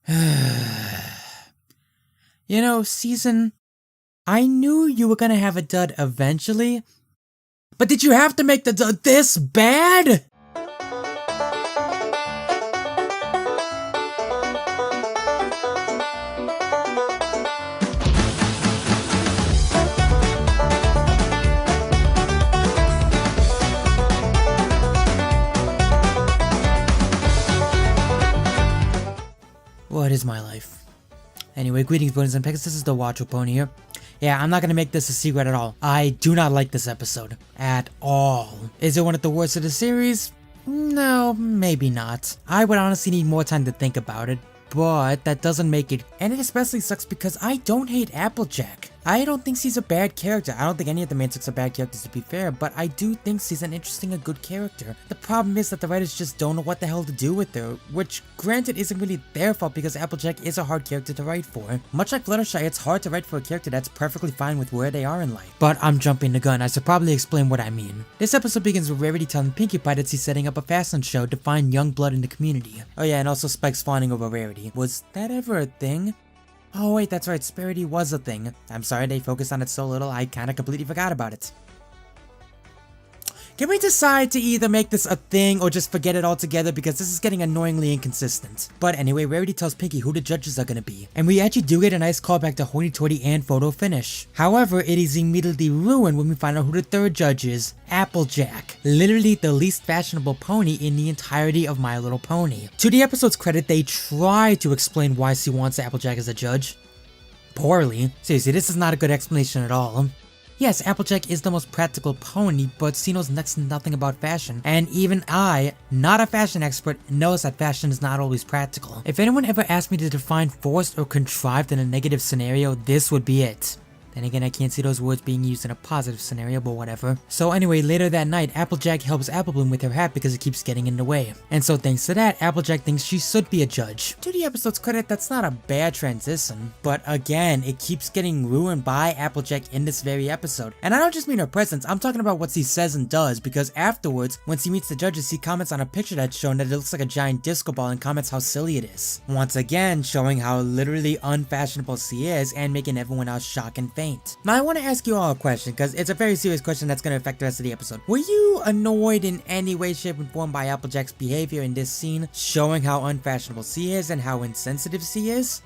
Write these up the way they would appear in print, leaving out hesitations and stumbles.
You know, Season, I knew you were gonna have a dud eventually, but did you have to make the dud this bad? What is my life? Anyway, greetings, ponies and pigs. This is the Watchful pony here. Yeah, I'm not gonna make this a secret at all. I do not like this episode. At all. Is it one of the worst of the series? No, maybe not. I would honestly need more time to think about it, but that doesn't make it. And it especially sucks because I don't hate Applejack. I don't think she's a bad character. I don't think any of the main six are bad characters, to be fair, but I do think she's an interesting and good character. The problem is that the writers just don't know what the hell to do with her, which granted isn't really their fault because Applejack is a hard character to write for. Much like Fluttershy, it's hard to write for a character that's perfectly fine with where they are in life. But I'm jumping the gun, I should probably explain what I mean. This episode begins with Rarity telling Pinkie Pie that she's setting up a fashion show to find young blood in the community. Oh yeah, and also Spike's fawning over Rarity. Was that ever a thing? Oh wait, that's right, Sparity was a thing. I'm sorry they focused on it so little, I kinda completely forgot about it. Can we decide to either make this a thing or just forget it altogether because this is getting annoyingly inconsistent? But anyway, Rarity tells Pinkie who the judges are gonna be, and we actually do get a nice callback to Hoity Toity and Photo Finish. However, it is immediately ruined when we find out who the third judge is, Applejack. Literally the least fashionable pony in the entirety of My Little Pony. To the episode's credit, they try to explain why she wants Applejack as a judge. Poorly. Seriously, this is not a good explanation at all. Yes, Applejack is the most practical pony, but she knows next to nothing about fashion, and even I, not a fashion expert, knows that fashion is not always practical. If anyone ever asked me to define forced or contrived in a negative scenario, this would be it. Then again, I can't see those words being used in a positive scenario, but whatever. So anyway, later that night, Applejack helps Applebloom with her hat because it keeps getting in the way. And so thanks to that, Applejack thinks she should be a judge. To the episode's credit, that's not a bad transition. But again, it keeps getting ruined by Applejack in this very episode. And I don't just mean her presence, I'm talking about what she says and does, because afterwards, when she meets the judges, she comments on a picture that's shown that it looks like a giant disco ball and comments how silly it is. Once again, showing how literally unfashionable she is and making everyone else shock and faint. Now I want to ask you all a question because it's a very serious question that's going to affect the rest of the episode. Were you annoyed in any way, shape, and form by Applejack's behavior in this scene, showing how unfashionable she is and how insensitive she is?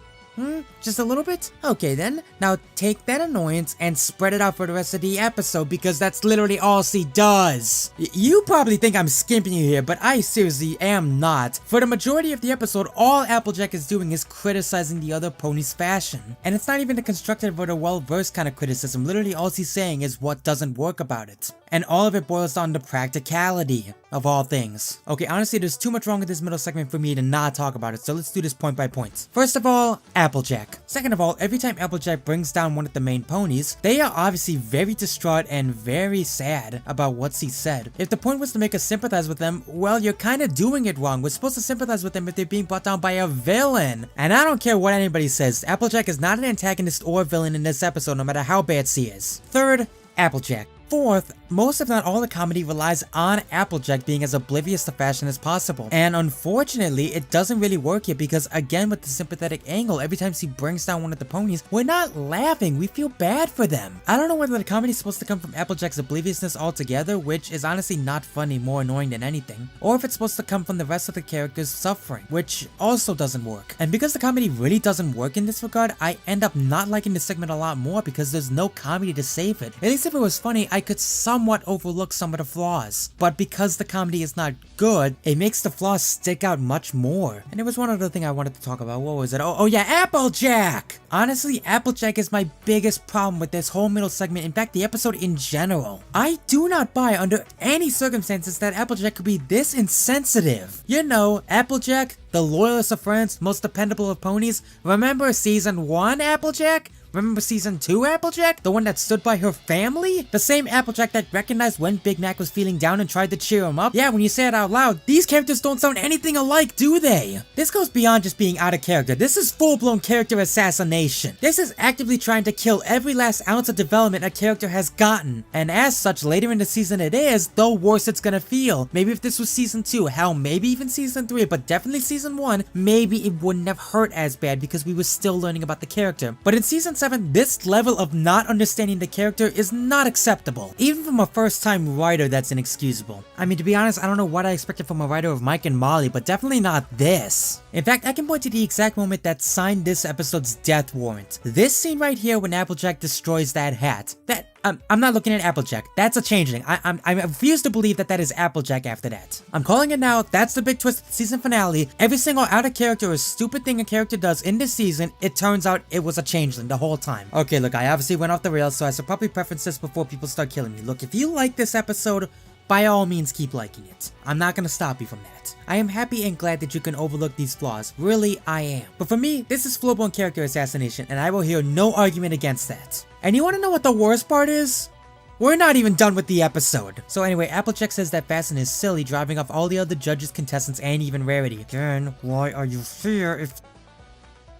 Just a little bit? Okay then, now take that annoyance and spread it out for the rest of the episode because that's literally all she does. You probably think I'm skimping you here, but I seriously am not. For the majority of the episode, all Applejack is doing is criticizing the other pony's fashion. And it's not even a constructive or a well-versed kind of criticism, literally all she's saying is what doesn't work about it. And all of it boils down to practicality, of all things. Okay, honestly, there's too much wrong with this middle segment for me to not talk about it, so let's do this point by point. First of all, Applejack. Second of all, every time Applejack brings down one of the main ponies, they are obviously very distraught and very sad about what she said. If the point was to make us sympathize with them, well, you're kinda doing it wrong. We're supposed to sympathize with them if they're being brought down by a villain. And I don't care what anybody says, Applejack is not an antagonist or villain in this episode, no matter how bad she is. Third, Applejack. Fourth, most if not all the comedy relies on Applejack being as oblivious to fashion as possible. And unfortunately, it doesn't really work here because again with the sympathetic angle, every time she brings down one of the ponies, we're not laughing, we feel bad for them. I don't know whether the comedy is supposed to come from Applejack's obliviousness altogether, which is honestly not funny, more annoying than anything, or if it's supposed to come from the rest of the characters suffering, which also doesn't work. And because the comedy really doesn't work in this regard, I end up not liking this segment a lot more because there's no comedy to save it. At least if it was funny, I could somewhat overlook some of the flaws, but because the comedy is not good, it makes the flaws stick out much more. And there was one other thing I wanted to talk about. What was it? Oh yeah, Applejack! Honestly, Applejack is my biggest problem with this whole middle segment, in fact the episode in general. I do not buy under any circumstances that Applejack could be this insensitive. You know, Applejack, the loyalest of friends, most dependable of ponies. Remember season 1 Applejack? Remember season 2 Applejack? The one that stood by her family? The same Applejack that recognized when Big Mac was feeling down and tried to cheer him up? Yeah, when you say it out loud, these characters don't sound anything alike, do they? This goes beyond just being out of character. This is full-blown character assassination. This is actively trying to kill every last ounce of development a character has gotten. And as such, later in the season it is, the worse it's gonna feel. Maybe if this was season 2, hell, maybe even season 3, but definitely season 1, maybe it wouldn't have hurt as bad because we were still learning about the character. But in season 7, this level of not understanding the character is not acceptable. Even from a first-time writer, that's inexcusable. I mean, to be honest, I don't know what I expected from a writer of Mike and Molly, but definitely not this. In fact, I can point to the exact moment that signed this episode's death warrant. This scene right here when Applejack destroys that hat. I'm not looking at Applejack. That's a changeling. I refuse to believe that that is Applejack after that. I'm calling it now. That's the big twist of the season finale. Every single out of character or stupid thing a character does in this season, it turns out it was a changeling the whole time. Okay, look, I obviously went off the rails, so I should probably preference this before people start killing me. Look, if you like this episode, by all means keep liking it. I'm not gonna stop you from that. I am happy and glad that you can overlook these flaws. Really, I am. But for me, this is full-blown character assassination, and I will hear no argument against that. And you wanna know what the worst part is? We're not even done with the episode. So anyway, Applejack says that Fasten is silly, driving off all the other judges, contestants, and even Rarity. Again, why are you here if...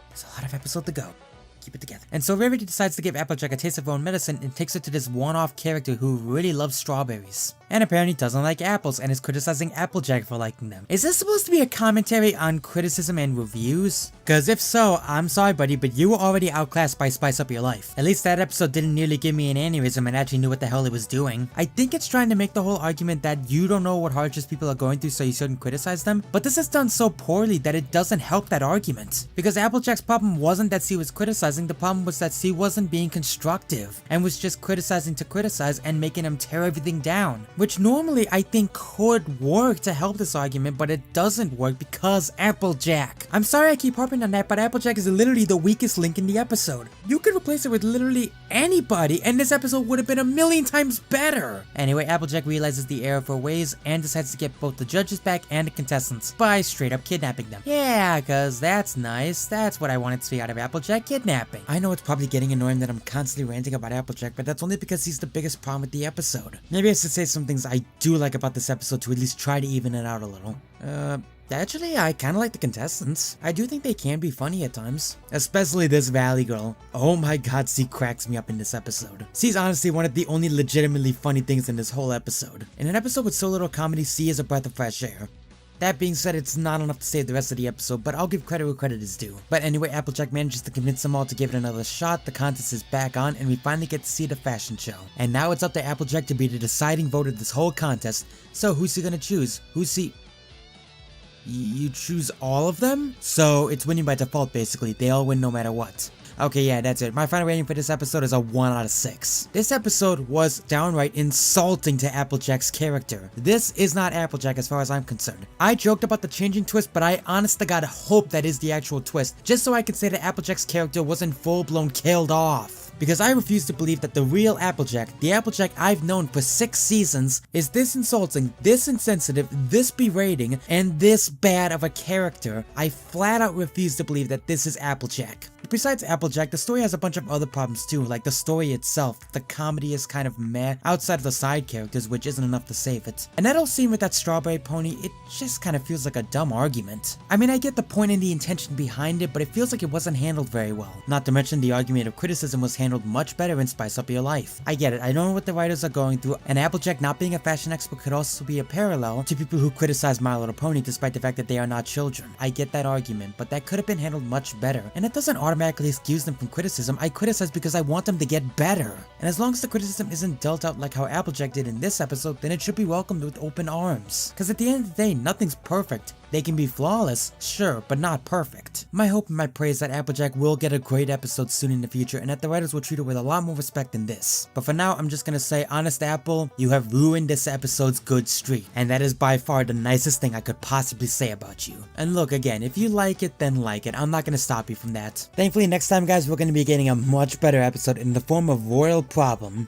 There's a lot of episode to go. Keep it together. And so Rarity decides to give Applejack a taste of her own medicine and takes her to this one-off character who really loves strawberries. And apparently doesn't like apples and is criticizing Applejack for liking them. Is this supposed to be a commentary on criticism and reviews? Cause if so, I'm sorry buddy, but you were already outclassed by Spice Up Your Life. At least that episode didn't nearly give me an aneurysm and actually knew what the hell it was doing. I think it's trying to make the whole argument that you don't know what hardships people are going through so you shouldn't criticize them, but this is done so poorly that it doesn't help that argument. Because Applejack's problem wasn't that she was criticizing, the problem was that she wasn't being constructive and was just criticizing to criticize and making him tear everything down. Which normally I think could work to help this argument, but it doesn't work because Applejack. I'm sorry I keep harping on that, but Applejack is literally the weakest link in the episode. You could replace it with literally anybody and this episode would have been a million times better. Anyway, Applejack realizes the error of her ways and decides to get both the judges back and the contestants by straight up kidnapping them. Yeah, cause that's nice. That's what I wanted to see out of Applejack, kidnapping. I know it's probably getting annoying that I'm constantly ranting about Applejack, but that's only because he's the biggest problem with the episode. Maybe I should say some things I do like about this episode to at least try to even it out a little. Actually, I kinda like the contestants. I do think they can be funny at times. Especially this Valley girl. Oh my god, she cracks me up in this episode. She's honestly one of the only legitimately funny things in this whole episode. In an episode with so little comedy, she is a breath of fresh air. That being said, it's not enough to save the rest of the episode, but I'll give credit where credit is due. But anyway, Applejack manages to convince them all to give it another shot, the contest is back on, and we finally get to see the fashion show. And now it's up to Applejack to be the deciding vote of this whole contest. So who's he gonna choose? You choose all of them? So it's winning by default basically, they all win no matter what. Okay, yeah, that's it. My final rating for this episode is a 1 out of 6. This episode was downright insulting to Applejack's character. This is not Applejack as far as I'm concerned. I joked about the changing twist, but I honest to god hope that is the actual twist, just so I can say that Applejack's character wasn't full-blown killed off. Because I refuse to believe that the real Applejack, the Applejack I've known for 6 seasons, is this insulting, this insensitive, this berating, and this bad of a character. I flat out refuse to believe that this is Applejack. Besides Applejack, the story has a bunch of other problems too, like the story itself. The comedy is kind of meh, outside of the side characters, which isn't enough to save it. And that whole scene with that strawberry pony, it just kind of feels like a dumb argument. I mean, I get the point and the intention behind it, but it feels like it wasn't handled very well. Not to mention the argument of criticism was handled much better in Spice Up Your Life. I get it, I know what the writers are going through, and Applejack not being a fashion expert could also be a parallel to people who criticize My Little Pony despite the fact that they are not children. I get that argument, but that could have been handled much better, and it doesn't automatically excuse them from criticism. I criticize because I want them to get better. And as long as the criticism isn't dealt out like how Applejack did in this episode, then it should be welcomed with open arms. Cause at the end of the day, nothing's perfect. They can be flawless, sure, but not perfect. My hope and my prayer is that Applejack will get a great episode soon in the future and that the writers will treat her with a lot more respect than this. But for now, I'm just gonna say, Honest Apple, you have ruined this episode's good streak. And that is by far the nicest thing I could possibly say about you. And look, again, if you like it, then like it. I'm not gonna stop you from that. Thankfully, next time, guys, we're gonna be getting a much better episode in the form of Royal Problem.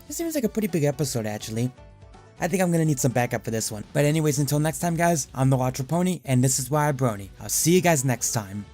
This seems like a pretty big episode, actually. I think I'm gonna need some backup for this one. But anyways, until next time guys, I'm the Watchful Pony, and this is why I brony. I'll see you guys next time.